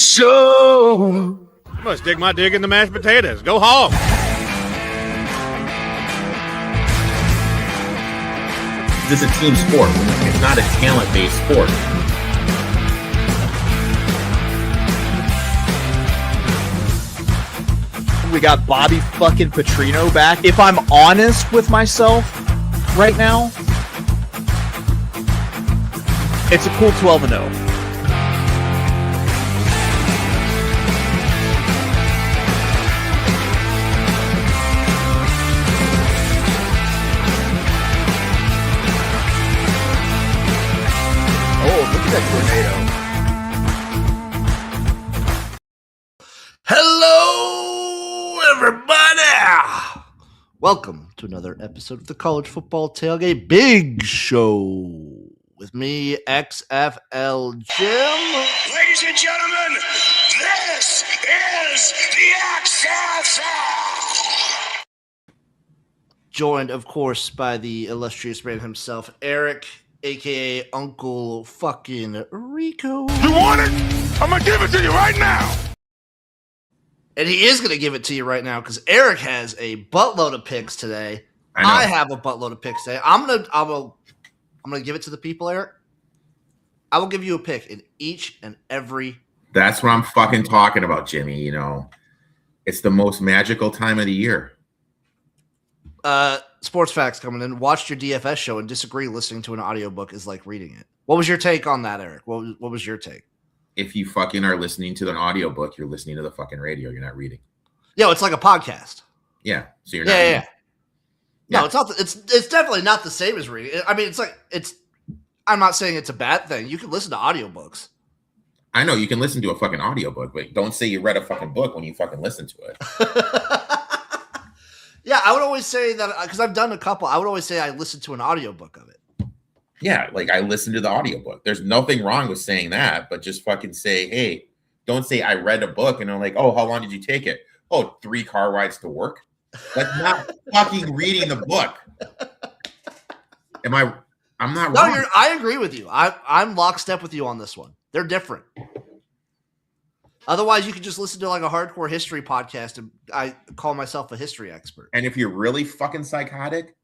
show. I'm gonna stick my dick in the mashed potatoes. Go hog. This is a team sport. It's not a talent-based sport. We got Bobby fucking Petrino back. If I'm honest with myself right now, it's a cool 12-0. Hello, everybody. Welcome to another episode of the College Football Tailgate Big Show with me, XFL Jim. Ladies and gentlemen, this is the XFL. Joined, of course, by the illustrious man himself, Erik, a.k.a. Uncle fucking Rico. You want it? I'm going to give it to you right now. And he is going to give it to you right now because Erik has a buttload of picks today. I have a buttload of picks today. I'm gonna give it to the people, Erik. I will give you a pick in each and every. That's what I'm fucking talking about, Jimmy. You know, it's the most magical time of the year. Sports facts coming in. Watched your DFS show and disagree. Listening to an audiobook is like reading it. What was your take on that, Erik? What was your take? If you fucking are listening to an audiobook, you're listening to the fucking radio. You're not reading. Yo, it's like a podcast. Yeah. So you're not. Yeah. No, it's not. It's definitely not the same as reading. I mean, I'm not saying it's a bad thing. You can listen to audiobooks. I know you can listen to a fucking audiobook, but don't say you read a fucking book when you fucking listen to it. Yeah, I would always say that because I've done a couple. I would always say I listened to an audiobook of it. Yeah, like I listened to the audiobook. There's nothing wrong with saying that, but just fucking say, hey, don't say I read a book and I'm like, oh, how long did you take it? Oh, 3 car rides to work. That's not fucking reading the book. I'm not No, wrong. I agree with you. I'm lockstep with you on this one. They're different. Otherwise, you could just listen to like a hardcore history podcast and I call myself a history expert. And if you're really fucking psychotic,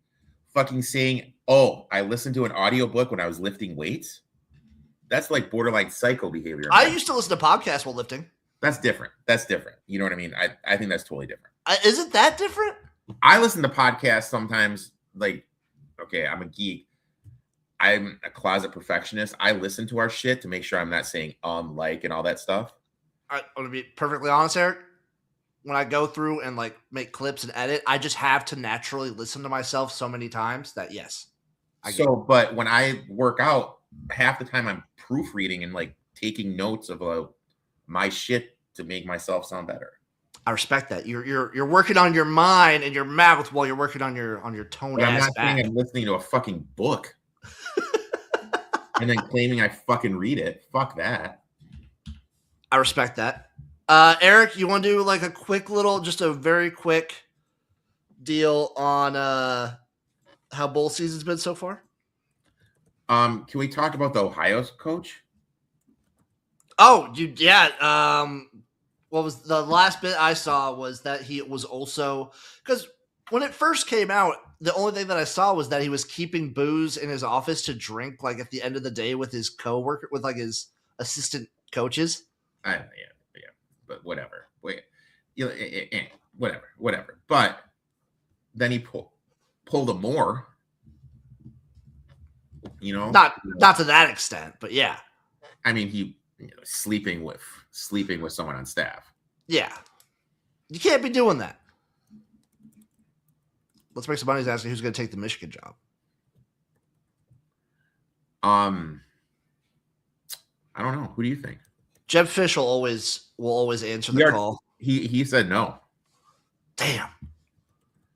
fucking saying, oh, I listened to an audiobook when I was lifting weights, that's like borderline psycho behavior. I used to listen to podcasts while lifting. That's different. You know what I mean? I think that's totally different. Isn't that different? I listen to podcasts sometimes. Like, okay, I'm a geek. I'm a closet perfectionist. I listen to our shit to make sure I'm not saying like and all that stuff. I'm going to be perfectly honest, Erik. When I go through and like make clips and edit, I just have to naturally listen to myself so many times that yes. But when I work out, half the time I'm proofreading and like taking notes of my shit to make myself sound better. I respect that. You're working on your mind and your mouth while you're working on your tone. But I'm not saying I'm listening to a fucking book and then claiming I fucking read it. Fuck that. I respect that. Erik, you want to do like just a very quick deal on how bowl season's been so far? Can we talk about the Ohio coach? Oh, yeah. What was the last bit I saw was that he was also because when it first came out, the only thing that I saw was that he was keeping booze in his office to drink like at the end of the day with his coworker, with like his assistant coaches. Yeah, but whatever. Whatever. But then he pulled a more. You know, not to that extent, but yeah. I mean, he sleeping with someone on staff. Yeah, you can't be doing that. Let's make some money asking who's going to take the Michigan job. I don't know. Who do you think? Jeb Fish will always answer the call. He said no. Damn.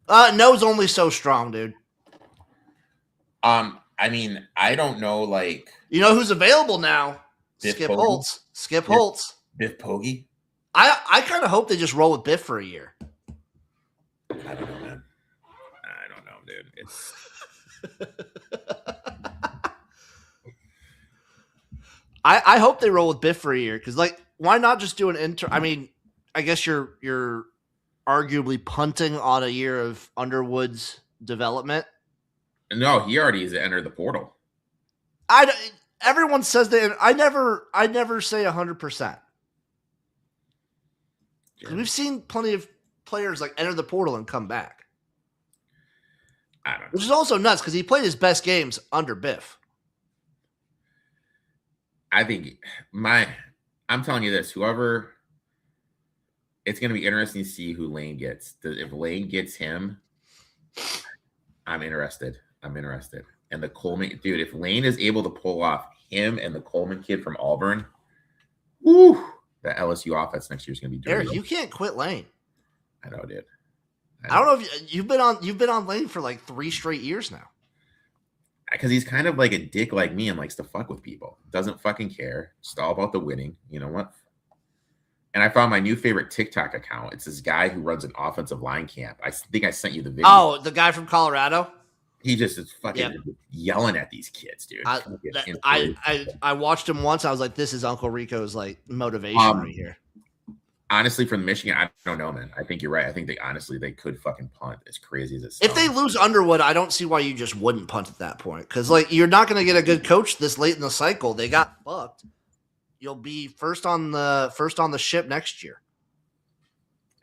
No's only so strong, dude. I mean, I don't know. Like, you know who's available now? Biff Skip Pogge? Holtz. Skip Holtz. Biff Pogge. I kind of hope they just roll with Biff for a year. I don't know, man. I don't know, dude. It's I hope they roll with Biff for a year because, like, why not just do an intern? I mean, I guess you're arguably punting on a year of Underwood's development. No, he already has entered the portal. Everyone says that. I never say 100%. We've seen plenty of players like enter the portal and come back. I don't know. Which is also nuts because he played his best games under Biff. I think I'm telling you this, it's going to be interesting to see who Lane gets. If Lane gets him, I'm interested. And the Coleman, dude, if Lane is able to pull off him and the Coleman kid from Auburn, whoo, the LSU offense next year is going to be dirty. Eric, you can't quit Lane. I know, dude. I don't know if you've been on Lane for like 3 straight years now. Because he's kind of like a dick like me and likes to fuck with people. Doesn't fucking care. Just all about the winning. You know what? And I found my new favorite TikTok account. It's this guy who runs an offensive line camp. I think I sent you the video. Oh, the guy from Colorado? He just is fucking yelling at these kids, dude. I watched him once. I was like, this is Uncle Rico's like motivation right here. Honestly, from Michigan, I don't know, man. I think you're right. I think they could fucking punt, as crazy as it sounds. If they lose Underwood, I don't see why you just wouldn't punt at that point. Because like you're not going to get a good coach this late in the cycle. They got fucked. You'll be first on the ship next year.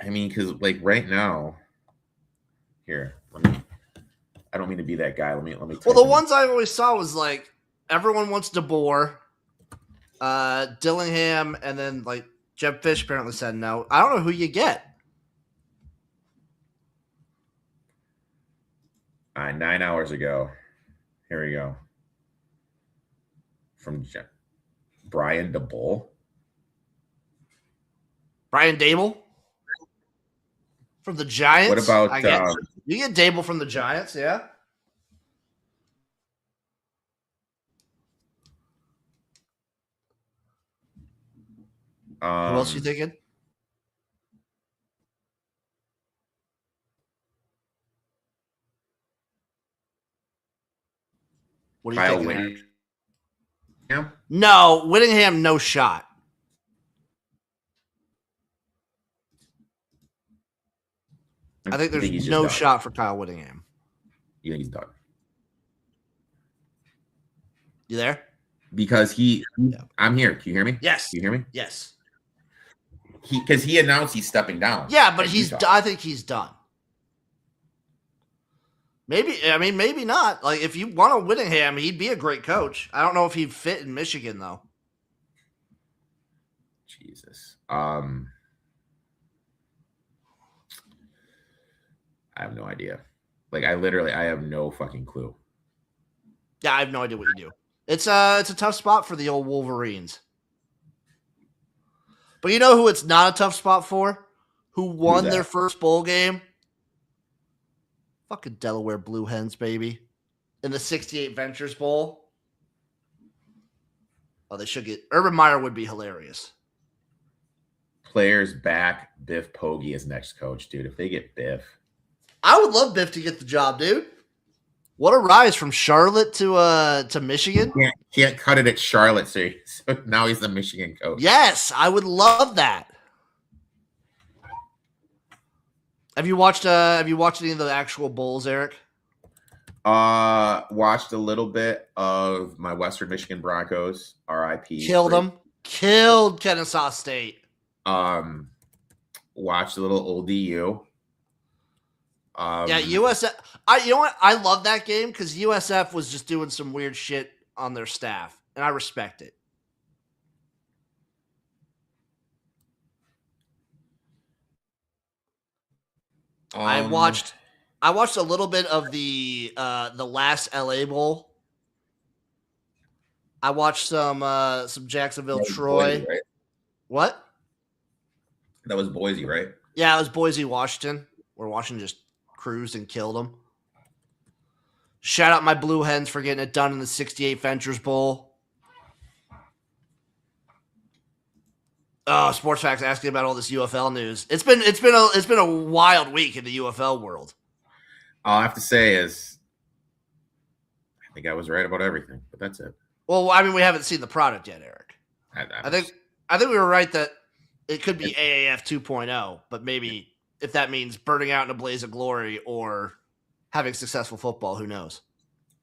I mean, because like right now, here, I don't mean to be that guy. Let me. Well, the ones I always saw was like everyone wants DeBoer, Dillingham, and then like Jeb Fish apparently said no. I don't know who you get. 9 hours ago. Here we go. From Brian DeBull. Brian Dable from the Giants. What about you get Dable from the Giants? Yeah. Who else you thinking? What do you think? Whittingham? No, Whittingham, no shot. I think there's no shot for Kyle Whittingham. You think he's done? You there? Because I'm here. Can you hear me? Yes. Can you hear me? Yes. Because he announced he's stepping down. Yeah, but I think he's done. Maybe not. Like, if you want a Whittingham, he'd be a great coach. I don't know if he'd fit in Michigan, though. Jesus. I have no idea. Like, I have no fucking clue. Yeah, I have no idea what you do. It's a tough spot for the old Wolverines. But you know who it's not a tough spot for? Who won their first bowl game? Fucking Delaware Blue Hens, baby. In the 68 Ventures Bowl. Oh, they should get... Urban Meyer would be hilarious. Players back Biff Poggi as next coach, dude. If they get Biff... I would love Biff to get the job, dude. What a rise from Charlotte to Michigan. Can't cut it at Charlotte, so now he's the Michigan coach. Yes, I would love that. Have you watched any of the actual bowls, Eric? Watched a little bit of my Western Michigan Broncos, RIP. Killed them. Killed Kennesaw State. Watched a little old DU. Yeah, USF. You know what? I love that game because USF was just doing some weird shit on their staff, and I respect it. I watched a little bit of the last LA Bowl. I watched some Jacksonville Troy. Boise, right? What? That was Boise, right? Yeah, it was Boise, Washington, where Washington just cruised and killed them. Shout out my Blue Hens for getting it done in the 68 Ventures Bowl. Oh, Sports Facts asking about all this UFL news. It's been a wild week in the UFL world. All I have to say is, I think I was right about everything, but that's it. Well, I mean, we haven't seen the product yet, Eric. I think I think we were right that it could be AAF 2.0, but maybe if that means burning out in a blaze of glory or having successful football, who knows?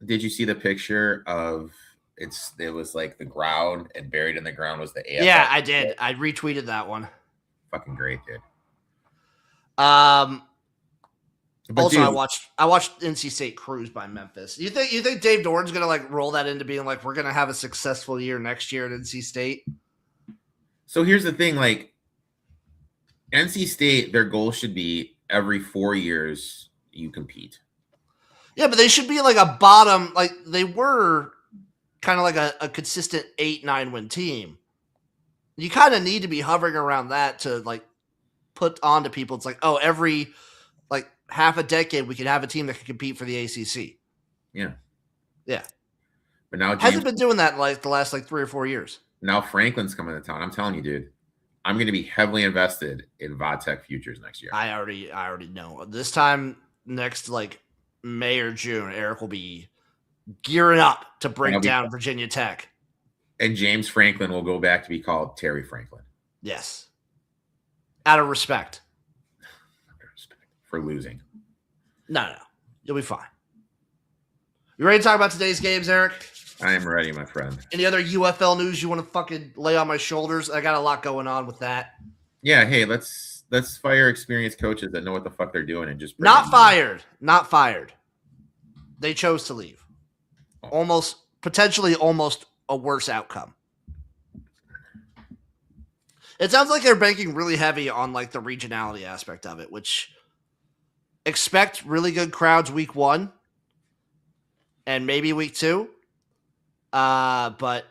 Did you see the picture of it was like the ground and buried in the ground was the AFL? Yeah, I did. I retweeted that one. Fucking great, dude. But also, dude, I watched NC State cruise by Memphis. You think Dave Doran's gonna like roll that into being like we're gonna have a successful year next year at NC State? so here's the thing, like NC State, their goal should be every 4 years you compete. Yeah, but they should be like a bottom, like they were kind of like a consistent 8-9 win team. You kind of need to be hovering around that to like put on to people. It's like, oh, every like half a decade we could have a team that can compete for the ACC. Yeah. Yeah. But now hasn't been doing that in like the last like 3 or 4 years. Now Franklin's coming to town. I'm telling you, dude. I'm going to be heavily invested in Vodtech futures next year. I already know. This time next like May or June, Erik will be gearing up to bring down Virginia Tech. And James Franklin will go back to be called Terry Franklin. Yes. Out of respect. For losing. No. You'll be fine. You ready to talk about today's games, Erik? I am ready, my friend. Any other UFL news you want to fucking lay on my shoulders? I got a lot going on with that. Yeah, hey, let's fire experienced coaches that know what the fuck they're doing and just Not fired. They chose to leave. Potentially almost a worse outcome. It sounds like they're banking really heavy on like the regionality aspect of it, which expect really good crowds week 1 and maybe week 2. But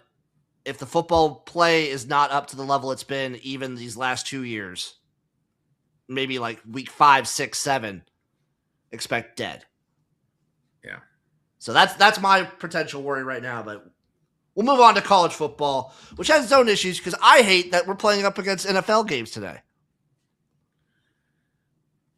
if the football play is not up to the level it's been even these last 2 years, maybe like week 5, 6, 7, expect dead. Yeah. So that's my potential worry right now, but we'll move on to college football, which has its own issues because I hate that we're playing up against NFL games today.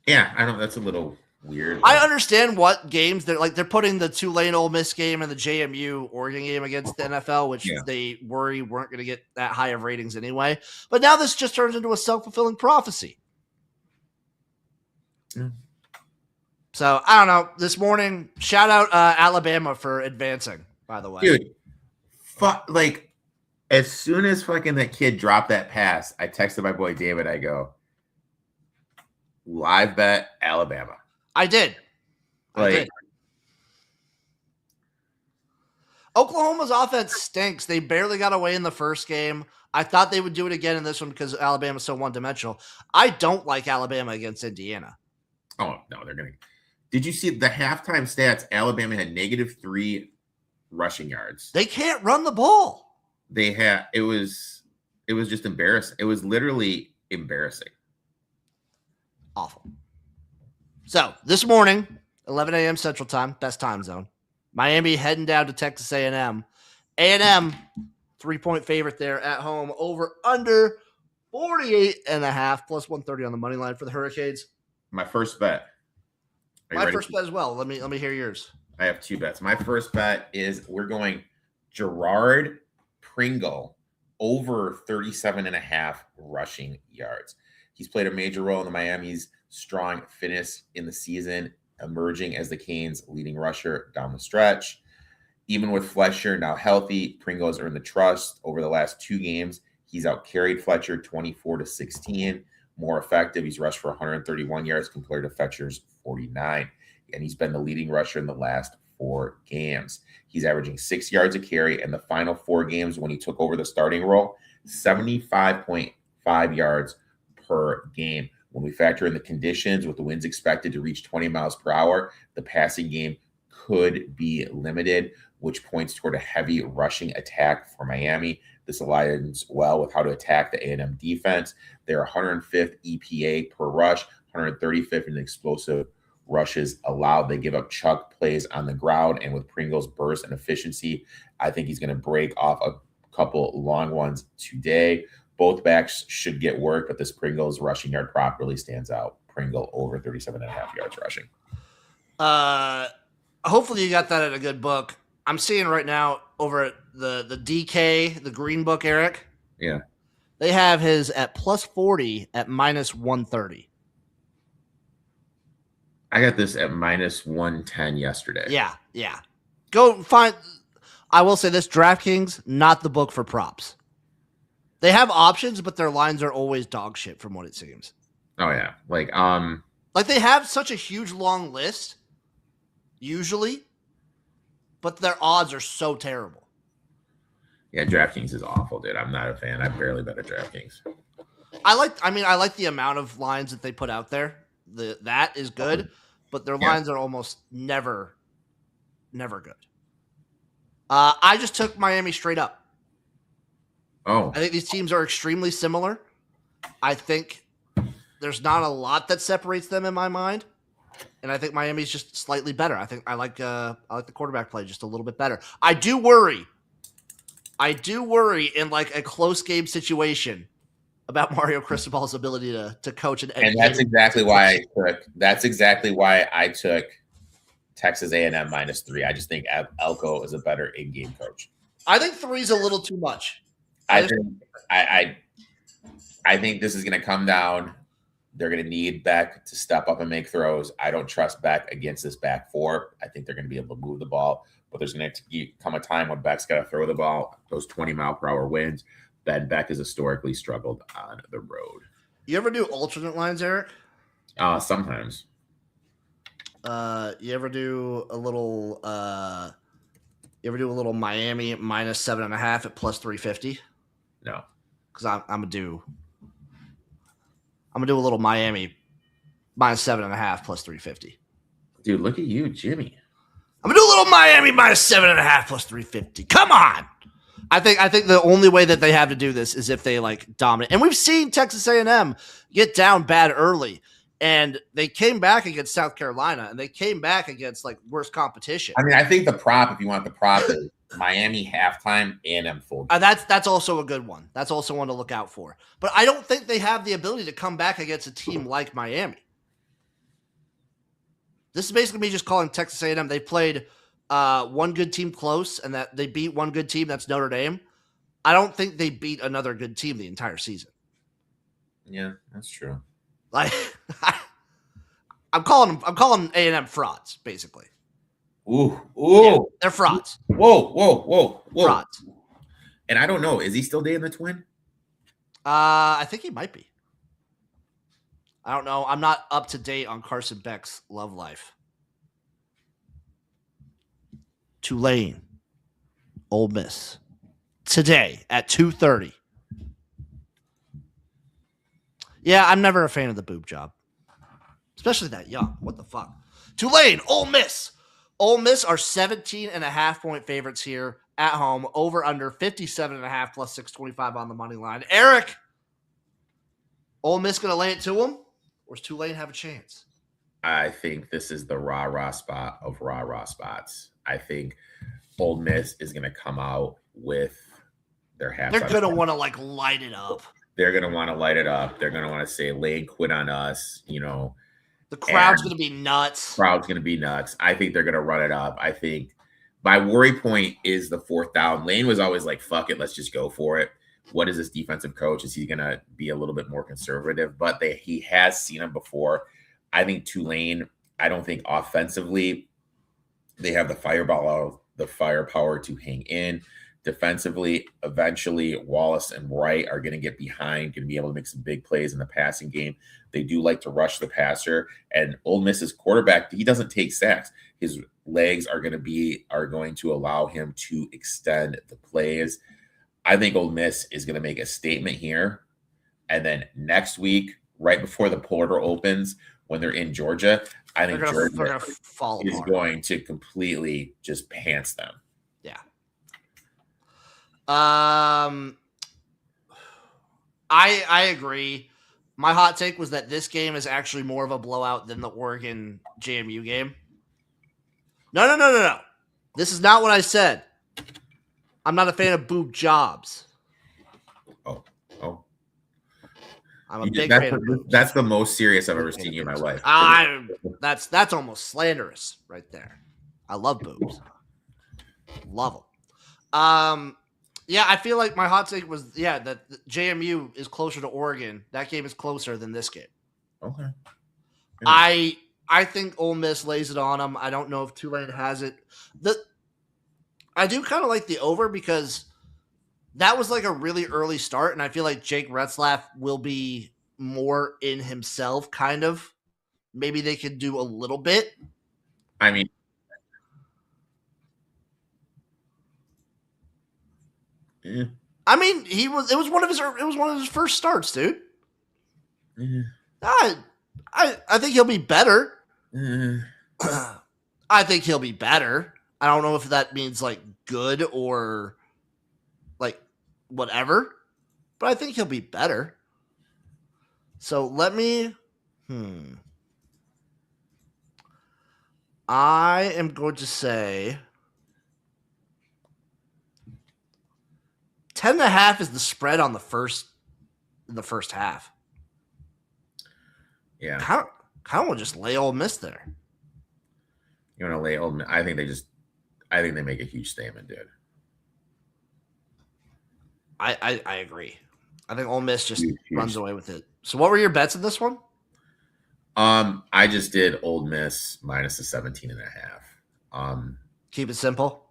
Yeah, I don't. That's a little weird. I understand what games they're putting the Tulane Ole Miss game and the JMU Oregon game against the NFL, which they worry weren't going to get that high of ratings anyway. But now this just turns into a self-fulfilling prophecy. Yeah. So I don't know. This morning, shout out Alabama for advancing. By the way, dude, like as soon as fucking that kid dropped that pass, I texted my boy David. I go, live bet Alabama. I did. Oklahoma's offense stinks. They barely got away in the first game. I thought they would do it again in this one because Alabama's so one-dimensional. I don't like Alabama against Indiana. Oh, no, they're going to. Did you see the halftime stats? Alabama had -3 rushing yards. They can't run the ball. It was just embarrassing. It was literally embarrassing. Awful. So this morning, 11 a.m. Central Time, best time zone. Miami heading down to Texas A&M. A&M, 3-point favorite there at home, over under 48.5, plus 130 on the money line for the Hurricanes. My first bet. My first bet as well. Let me hear yours. I have 2 bets. My first bet is we're going Gerard Pringle over 37.5 rushing yards. He's played a major role in the Miami's strong finish in the season, emerging as the Canes' leading rusher down the stretch. Even with Fletcher now healthy, Pringle has earned the trust over the last 2 games. He's outcarried Fletcher 24-16. More effective. He's rushed for 131 yards compared to Fletcher's 49. And he's been the leading rusher in the last 4 games. He's averaging 6 yards a carry in the final 4 games when he took over the starting role, 75.5 yards per game. When we factor in the conditions with the winds expected to reach 20 miles per hour, the passing game could be limited, which points toward a heavy rushing attack for Miami. This aligns well with how to attack the A&M defense. They're 105th EPA per rush, 135th in explosive rushes allowed. They give up chuck plays on the ground, and with Pringle's burst and efficiency, I think he's going to break off a couple long ones today. Both backs should get work, but this Pringle's rushing yard prop really stands out. Pringle over 37.5 yards rushing. Hopefully you got that at a good book. I'm seeing right now over at the DK, the Green Book, Erik. Yeah. They have his at plus 40 at minus 130. I got this at minus 110 yesterday. Yeah. Go find. I will say this: DraftKings, not the book for props. They have options, but their lines are always dog shit from what it seems. Oh yeah, like they have such a huge long list usually, but their odds are so terrible. Yeah, DraftKings is awful, dude. I'm not a fan. I barely bet at DraftKings. I like the amount of lines that they put out there. That is good, but their lines are almost never good. I just took Miami straight up. Oh, I think these teams are extremely similar. I think there's not a lot that separates them in my mind, and I think Miami's just slightly better. I think I like the quarterback play just a little bit better. I do worry in like a close game situation about Mario Cristobal's ability to coach an. And that's exactly why I took Texas A&M minus 3. I just think Elko is a better in-game coach. I think 3 is a little too much. I think this is going to come down. They're going to need Beck to step up and make throws. I don't trust Beck against this back four. I think they're going to be able to move the ball, but there's going to come a time when Beck's got to throw the ball. Those 20-mile-per-hour winds. Ben Beck has historically struggled on the road. You ever do alternate lines, Eric? Sometimes. You ever do a little Miami minus 7.5 at plus 350? No. Because I'm gonna do a little Miami minus 7.5 plus 350. Dude, look at you, Jimmy. I'm gonna do a little Miami minus 7.5 plus 350. Come on. I think the only way that they have to do this is if they like dominate. And we've seen Texas A&M get down bad early, and they came back against South Carolina, and they came back against like worse competition. I mean, I think the prop, if you want the prop, is Miami halftime, A&M full. That's also a good one. That's also one to look out for. But I don't think they have the ability to come back against a team like Miami. This is basically me just calling Texas A&M. They played one good team close, and that they beat one good team. That's Notre Dame. I don't think they beat another good team the entire season. Yeah, that's true. Like, I'm calling A&M frauds, basically. Ooh. Yeah, they're frauds. Whoa. Frauds. And I don't know. Is he still dating the twin? I think he might be. I don't know. I'm not up to date on Carson Beck's love life. Tulane, Ole Miss, today at 2:30. Yeah, I'm never a fan of the boob job, especially that young. What the fuck? Tulane, Ole Miss. Ole Miss are 17.5-point favorites here at home. Over under 57.5 plus 625 on the money line. Eric, Ole Miss going to lay it to them, or does Tulane have a chance? I think this is the rah-rah spot of rah-rah spots. I think Ole Miss is going to come out with their hats. They're going to want to like light it up. They're going to want to light it up. They're going to want to say, Lane quit on us. You know, the crowd's going to be nuts. Crowd's going to be nuts. I think they're going to run it up. I think my worry point is the 4th down. Lane was always like, fuck it, let's just go for it. What is this defensive coach? Is he going to be a little bit more conservative? But he has seen him before. I think Tulane, I don't think offensively they have the firepower to hang in. Defensively, eventually Wallace and Wright are going to get behind, going to be able to make some big plays in the passing game. They do like to rush the passer, and Ole Miss's quarterback, he doesn't take sacks. His legs are going to allow him to extend the plays. I think Ole Miss is going to make a statement here, and then next week, right before the portal opens, when they're in Georgia, I think Georgia is going to completely just pants them. Yeah. I agree. My hot take was that this game is actually more of a blowout than the Oregon JMU game. No. This is not what I said. I'm not a fan of boob jobs. Oh. I'm a big fan of boobs. That's the most serious I've ever seen you in my life. That's almost slanderous right there. I love boobs. Love them. Yeah, I feel like my hot take was that JMU is closer to Oregon. That game is closer than this game. Okay. I think Ole Miss lays it on them. I don't know if Tulane has it. I do kind of like the over because that was like a really early start, and I feel like Jake Retzlaff will be more in himself, kind of. Maybe they could do a little bit. I mean, yeah. I mean, it was one of his first starts, dude. Yeah. I think he'll be better. Yeah. I think he'll be better. I don't know if that means like good or like whatever, but I think he'll be better. So let me. I am going to say 10.5 is the spread on the first half. Yeah. Kind of want to just lay Ole Miss there. You want to lay Ole Miss? I think they make a huge statement, dude. I agree. I think Ole Miss just Huge. runs away with it. So what were your bets in this one? I just did Ole Miss minus the 17.5. Keep it simple.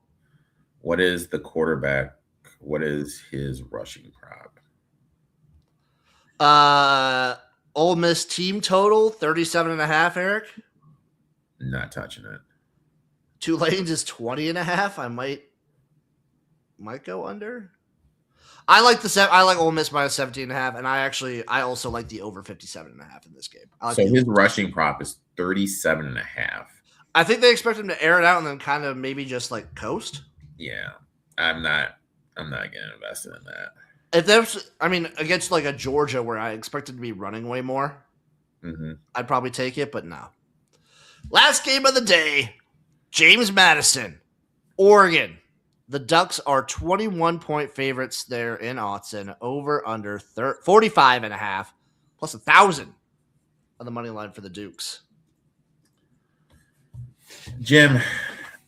What is the quarterback? What is his rushing prop? Ole Miss team total 37.5. Erik, Not touching it. Tulane's is 20.5. I might go under. I like Ole Miss minus 17.5, and I also like the over 57.5 in this game. So his rushing prop is 37.5. I think they expect him to air it out and then kind of maybe just like coast. Yeah, I'm not getting invested in that. If there's, against like a Georgia where I expected to be running way more, I'd probably take it, but no. Last game of the day, James Madison, Oregon. The Ducks are 21-point favorites there in Autzen, over under 45.5, plus 1,000 on the money line for the Dukes. Jim,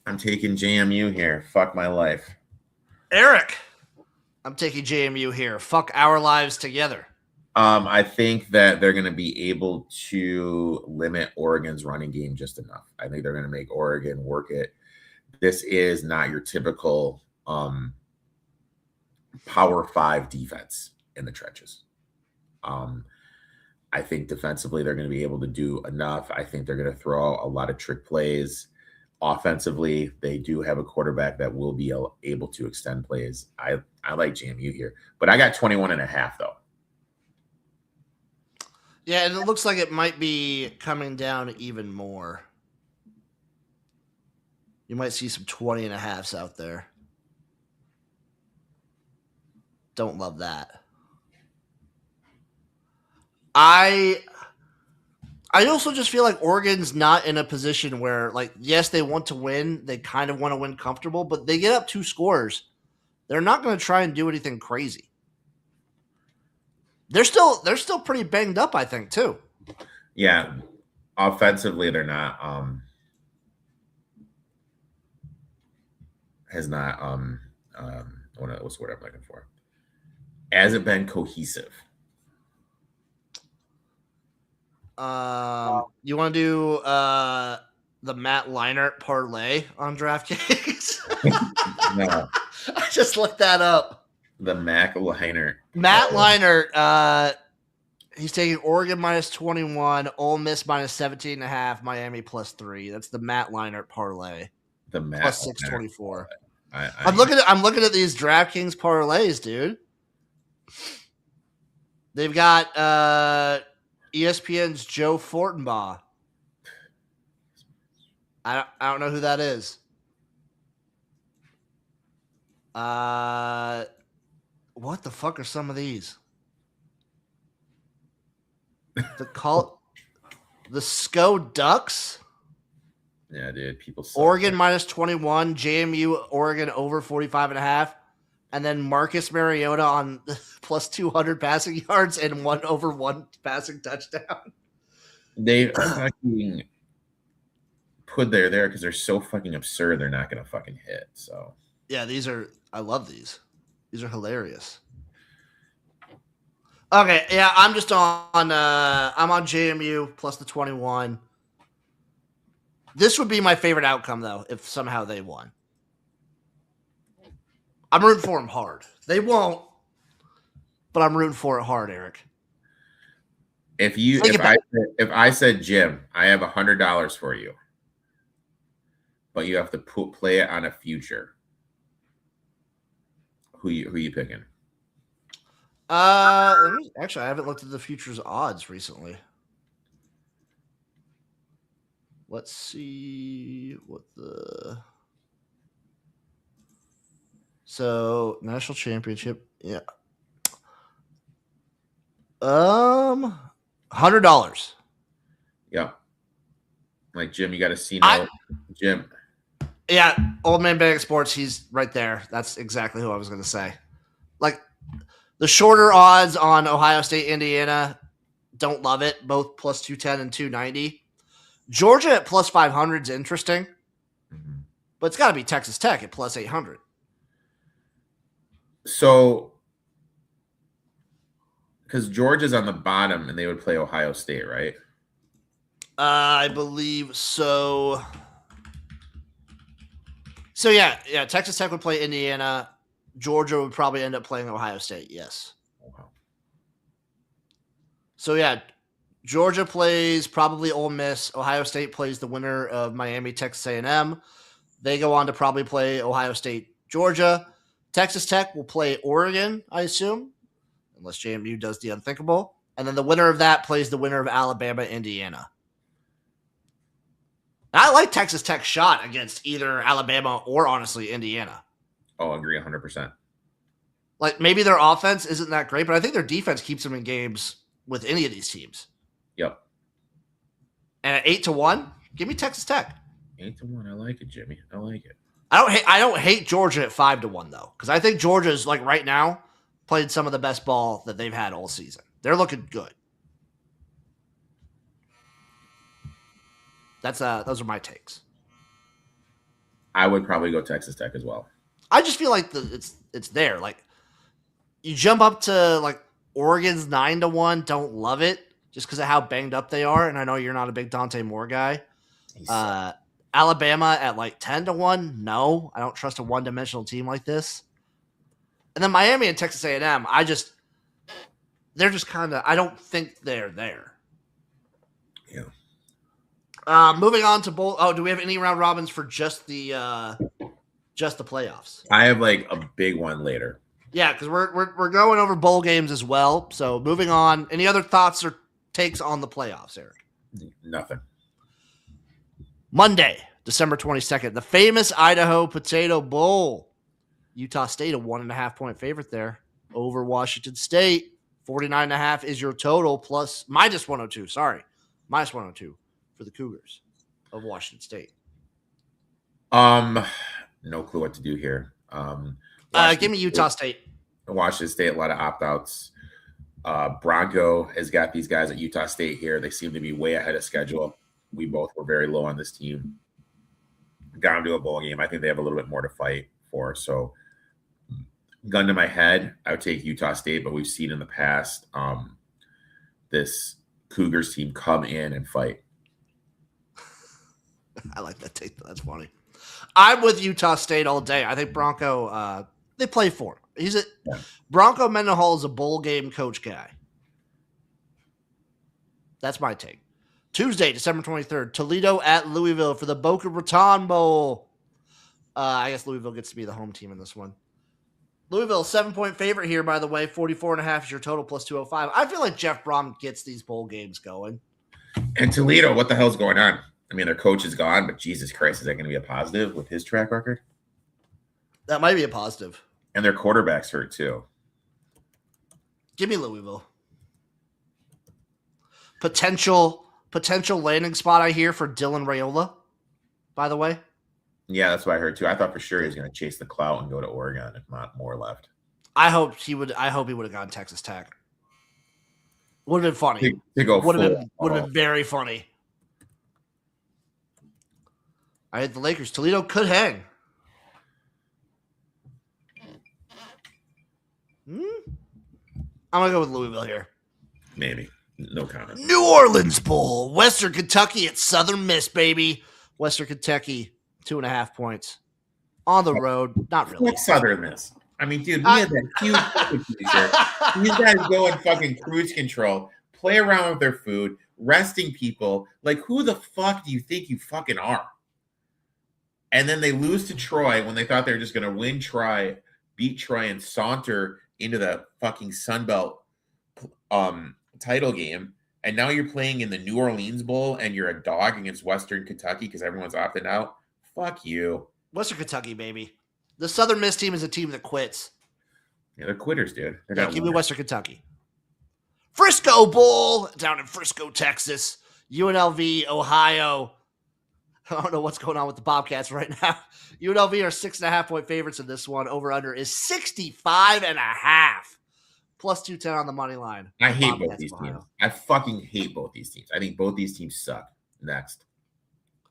I'm taking JMU here. Fuck my life. Erik, I'm taking JMU here. Fuck our lives together. I think that they're going to be able to limit Oregon's running game just enough. I think they're going to make Oregon work it. This is not your typical Power 5 defense in the trenches. I think defensively they're going to be able to do enough. I think they're going to throw out a lot of trick plays. Offensively, they do have a quarterback that will be able to extend plays. I like JMU here, but I got 21.5 though. Yeah, and it looks like it might be coming down even more. You might see some 20.5s out there. Don't love that. I also just feel like Oregon's not in a position where, like, yes, they want to win. They kind of want to win comfortable, but they get up 2 scores. They're not going to try and do anything crazy. They're still pretty banged up, I think, too. Yeah. Offensively, they're not what's the word I'm looking for? Hasn't been cohesive. You want to do the Matt Leinart parlay on DraftKings? No. I just looked that up. The Matt Leinart. Matt Leinart, he's taking Oregon minus 21, Ole Miss minus 17.5, Miami plus 3. That's the Matt Leinart parlay. The Matt plus 624. I'm looking at these DraftKings parlays, dude. They've got ESPN's Joe Fortenbaugh. I don't know who that is. What the fuck are some of these? The SCO Ducks. Yeah, dude. People suck. Oregon minus 21, JMU Oregon over 45.5, and then Marcus Mariota on plus 200 passing yards and 1/1 passing touchdown. They fucking put there because they're so fucking absurd. They're not gonna fucking hit. So yeah, I love these. These are hilarious. Okay, yeah, I'm just on. I'm on JMU plus the 21. This would be my favorite outcome, though, if somehow they won. I'm rooting for them hard. They won't, but I'm rooting for it hard, Erik. If I said Jim, I have $100 for you, but you have to play it on a future. Who you picking? Actually, I haven't looked at the futures odds recently. Let's see what the national championship. Yeah. $100. Yeah. Like Jim, you got to see now. Jim. Yeah, Old Man Bag Sports. He's right there. That's exactly who I was going to say. Like the shorter odds on Ohio State, Indiana, don't love it. Both plus 210 and 290. Georgia at plus 500 is interesting, but it's got to be Texas Tech at plus 800. So, because Georgia's on the bottom and they would play Ohio State, right? I believe so. So yeah, Texas Tech would play Indiana. Georgia would probably end up playing Ohio State. Yes. Wow. So yeah, Georgia plays probably Ole Miss. Ohio State plays the winner of Miami, Texas A&M. They go on to probably play Ohio State, Georgia. Texas Tech will play Oregon, I assume, unless JMU does the unthinkable. And then the winner of that plays the winner of Alabama, Indiana. I like Texas Tech's shot against either Alabama or, honestly, Indiana. Oh, I agree 100%. Like, maybe their offense isn't that great, but I think their defense keeps them in games with any of these teams. Yep. And at 8-1, give me Texas Tech. 8-1. I like it, Jimmy. I like it. I don't hate Georgia at 5-1, though, because I think Georgia's, like, right now, played some of the best ball that they've had all season. They're looking good. Those are my takes. I would probably go Texas Tech as well. I just feel like it's there. Like, you jump up to like Oregon's 9-1. Don't love it just because of how banged up they are. And I know you're not a big Dante Moore guy. Alabama at like 10-1. No, I don't trust a one-dimensional team like this. And then Miami and Texas A&M. They're just kind of. I don't think they're there. Yeah. Moving on to bowl. Oh, do we have any round robins for just the playoffs? I have like a big one later. Yeah, because we're going over bowl games as well. So moving on. Any other thoughts or takes on the playoffs, Erik? Nothing. Monday, December 22nd, the famous Idaho Potato Bowl. Utah State a 1.5-point favorite there over Washington State. 49.5 is your total plus minus 102. Sorry, minus 102 for the Cougars of Washington State. No clue what to do here. Give me Utah State. Washington State, a lot of opt-outs. Bronco has got these guys at Utah State here. They seem to be way ahead of schedule. We both were very low on this team. Got them to a bowl game. I think they have a little bit more to fight for. So, gun to my head, I would take Utah State, but we've seen in the past this Cougars team come in and fight. I like that take. That's funny. I'm with Utah State all day. I think Bronco, they play for him. Bronco Mendenhall is a bowl game coach guy. That's my take. Tuesday, December 23rd, Toledo at Louisville for the Boca Raton Bowl. I guess Louisville gets to be the home team in this one. Louisville, 7-point favorite here, by the way. 44.5 is your total plus 205. I feel like Jeff Brom gets these bowl games going. And Toledo, what the hell's going on? I mean, their coach is gone, but Jesus Christ, is that going to be a positive with his track record? That might be a positive. And their quarterback's hurt too. Give me Louisville. Potential landing spot I hear for Dylan Raiola, by the way. Yeah, that's what I heard too. I thought for sure he was going to chase the clout and go to Oregon if not more left. I hope he would have gone Texas Tech. Would have been funny. Would have been very funny. I hit the Lakers. Toledo could hang. I'm going to go with Louisville here. Maybe. No comment. New Orleans Bowl. Western Kentucky at Southern Miss, baby. Western Kentucky, 2.5 points. On the road. Not really. Fuck Southern Miss. I mean, dude, we had that huge fucking t-shirt. These guys go in fucking cruise control, play around with their food, resting people. Like, who the fuck do you think you fucking are? And then they lose to Troy when they thought they were just going to win Troy, beat Troy, and saunter into the fucking Sunbelt title game. And now you're playing in the New Orleans Bowl and you're a dog against Western Kentucky because everyone's opting out. Fuck you. Western Kentucky, baby. The Southern Miss team is a team that quits. Yeah, they're quitters, dude. Yeah, give me Western Kentucky. Frisco Bowl down in Frisco, Texas. UNLV, Ohio. I don't know what's going on with the Bobcats right now. UNLV are 6.5-point favorites in this one. Over under is 65.5. Plus 210 on the money line. I hate both these teams. I fucking hate both these teams. I think both these teams suck. Next.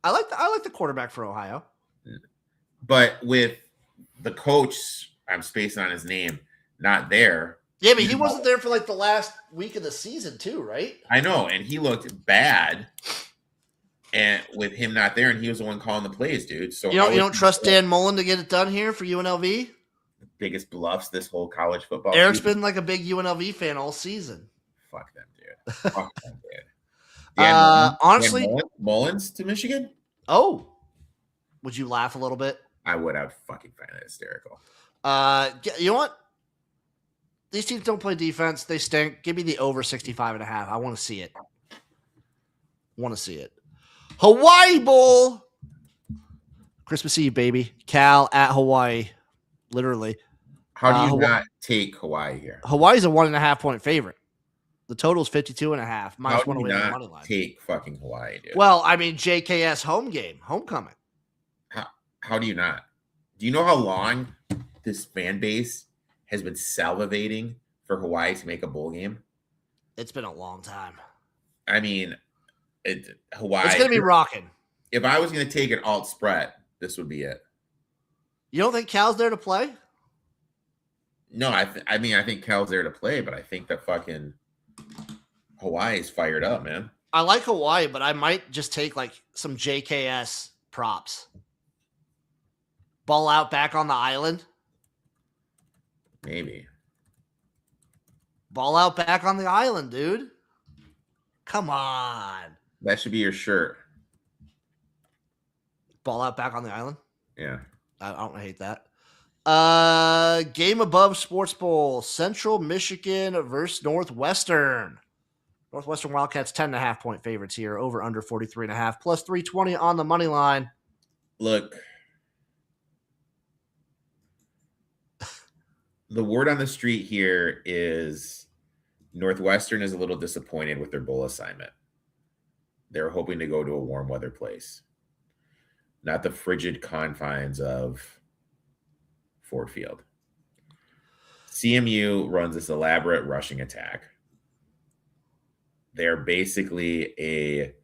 I like the quarterback for Ohio. But with the coach, I'm spacing on his name, not there. Yeah, but he wasn't there for like the last week of the season too, right? I know, and he looked bad. And with him not there, and he was the one calling the plays, dude. So you don't trust Dan Mullen to get it done here for UNLV? Biggest bluffs this whole college football. Eric's season. been like a big UNLV fan all season. Fuck them, dude. Fuck them, dude. Honestly, Mullins to Michigan. Oh, would you laugh a little bit? I would. I would fucking find that hysterical. You know what? These teams don't play defense. They stink. Give me the over 65.5. I want to see it. Hawaii Bowl. Christmas Eve, baby. Cal at Hawaii. Literally. How do you not take Hawaii here? Hawaii's a 1.5-point favorite. The total is 52.5. How do -1 you away on the not money line. take fucking Hawaii, dude? Well, I mean, JKS homecoming. How do you not? Do you know how long this fan base has been salivating for Hawaii to make a bowl game? It's been a long time. I mean, Hawaii. It's going to be rocking. If I was going to take an alt spread, this would be it. You don't think Cal's there to play? No, I think Cal's there to play, but I think that fucking Hawaii's fired up, man. I like Hawaii, but I might just take like some JKS props. Ball out back on the island. Maybe. Ball out back on the island, dude. Come on. That should be your shirt. Ball out back on the island? Yeah. I don't hate that. Game above Sports Bowl. Central Michigan versus Northwestern. Northwestern Wildcats 10.5-point favorites here. Over under 43.5. Plus 320 on the money line. Look. The word on the street here is Northwestern is a little disappointed with their bowl assignment. They're hoping to go to a warm weather place, not the frigid confines of Ford Field. CMU runs this elaborate rushing attack. They're basically a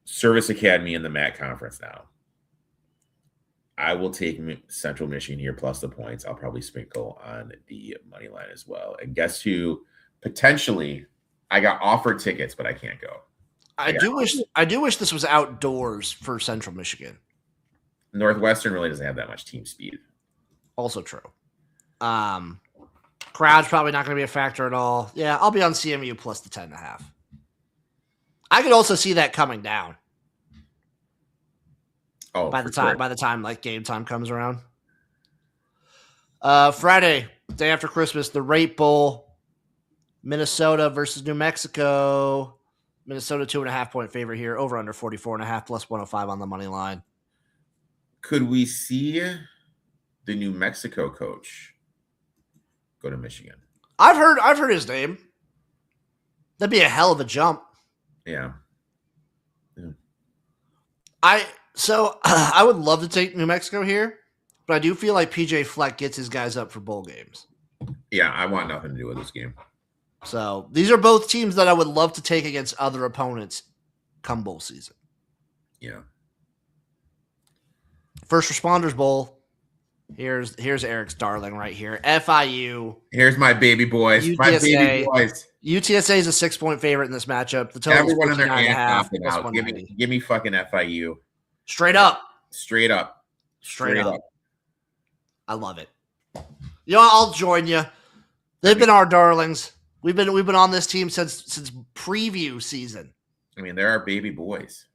service academy in the MAC conference now. I will take Central Michigan here plus the points. I'll probably sprinkle on the money line as well. And guess who? Potentially, I got offered tickets, but I can't go. I do wish this was outdoors for Central Michigan. Northwestern really doesn't have that much team speed. Also true. Crowd's probably not going to be a factor at all. Yeah, I'll be on CMU plus the 10.5. I could also see that coming down. Oh, by the time like game time comes around. Friday, day after Christmas, the Rate Bowl, Minnesota versus New Mexico. Minnesota 2.5-point favorite here, over under 44.5 plus 105 on the money line. Could we see the New Mexico coach go to Michigan? I've heard his name. That'd be a hell of a jump. Yeah. I would love to take New Mexico here, but I do feel like PJ Fleck gets his guys up for bowl games. Yeah, I want nothing to do with this game. So these are both teams that I would love to take against other opponents come bowl season. Yeah. First Responders Bowl. Here's Eric's darling right here. FIU. Here's my baby boys. My baby UTSA. boys. UTSA is a 6-point favorite in this matchup. The total is Everyone in their 59.5 ants plus out. 190. Give me fucking FIU. Straight up. Straight up. Straight up. I love it. You know, I'll join you. They've been our darlings. We've been on this team since preview season. I mean, they're our baby boys.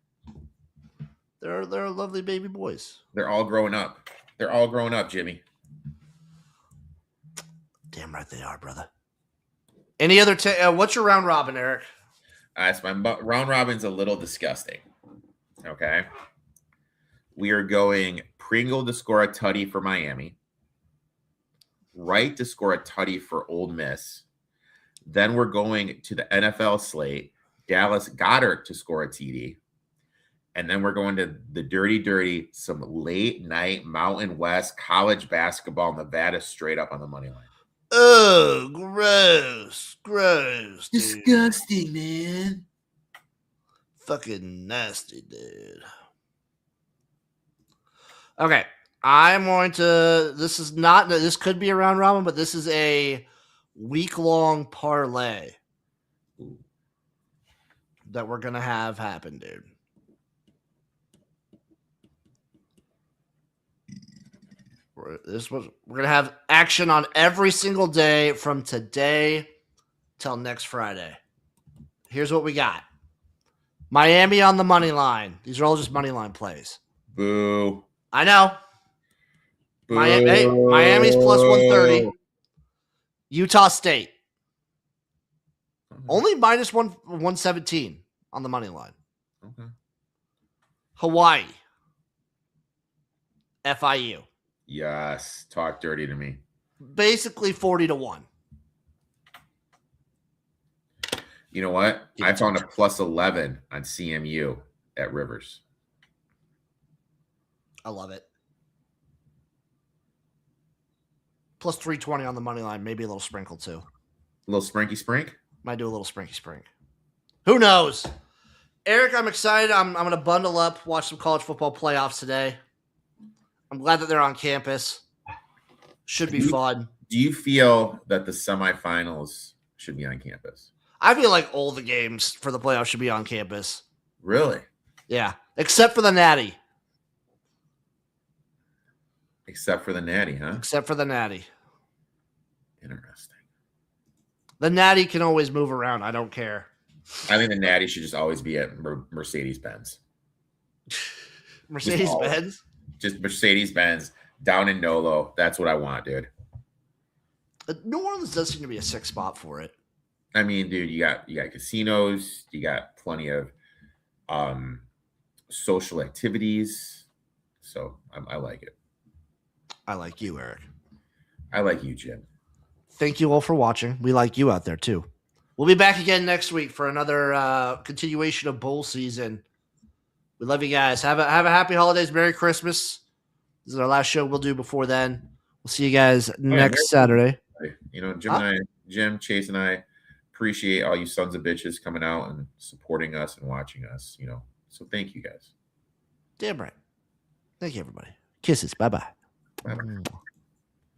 They're lovely baby boys. They're all growing up. They're all growing up, Jimmy. Damn right they are, brother. Any other? What's your round robin, Eric? So my round robin's a little disgusting. Okay. We are going Pringle to score a tutty for Miami. Wright to score a tutty for Ole Miss. Then we're going to the NFL slate. Dallas Goddard to score a TD. And then we're going to the dirty, some late night Mountain West college basketball, Nevada straight up on the money line. Oh, gross. Dude. Disgusting, man. Fucking nasty, dude. Okay. I'm going to, this could be a round robin, but this is a week-long parlay that we're going to have happen, dude. We're going to have action on every single day from today till next Friday. Here's what we got. Miami on the money line. These are all just money line plays. Boo. I know. Miami's plus 130. Utah State. Only minus 117 on the money line. Okay. Hawaii. FIU. Yes. Talk dirty to me. Basically 40-1. You know what? I found a plus 11 on CMU at Rivers. I love it. Plus 320 on the money line. Maybe a little sprinkle too. A little sprinky sprink? Might do a little sprinky sprink. Who knows? Eric, I'm excited. I'm going to bundle up, watch some college football playoffs today. I'm glad that they're on campus. Should be fun. Do you feel that the semifinals should be on campus? I feel like all the games for the playoffs should be on campus. Really? Yeah. Except for the Natty. Except for the Natty, huh? Except for the Natty. Interesting. The Natty can always move around. I don't care. I think the Natty should just always be at Mercedes-Benz. Mercedes-Benz? Just Mercedes-Benz down in Nolo. That's what I want, dude. New Orleans does seem to be a sick spot for it. I mean, dude, you got casinos, you got plenty of social activities. So I like it. I like you, Eric. I like you, Jim. Thank you all for watching. We like you out there too. We'll be back again next week for another continuation of bowl season. We love you guys. Have a happy holidays. Merry Christmas. This is our last show we'll do before then. We'll see you guys next Saturday. You know, Jim, Chase, and I appreciate all you sons of bitches coming out and supporting us and watching us, you know. So thank you guys. Damn right. Thank you, everybody. Kisses. Bye-bye. Bye-bye.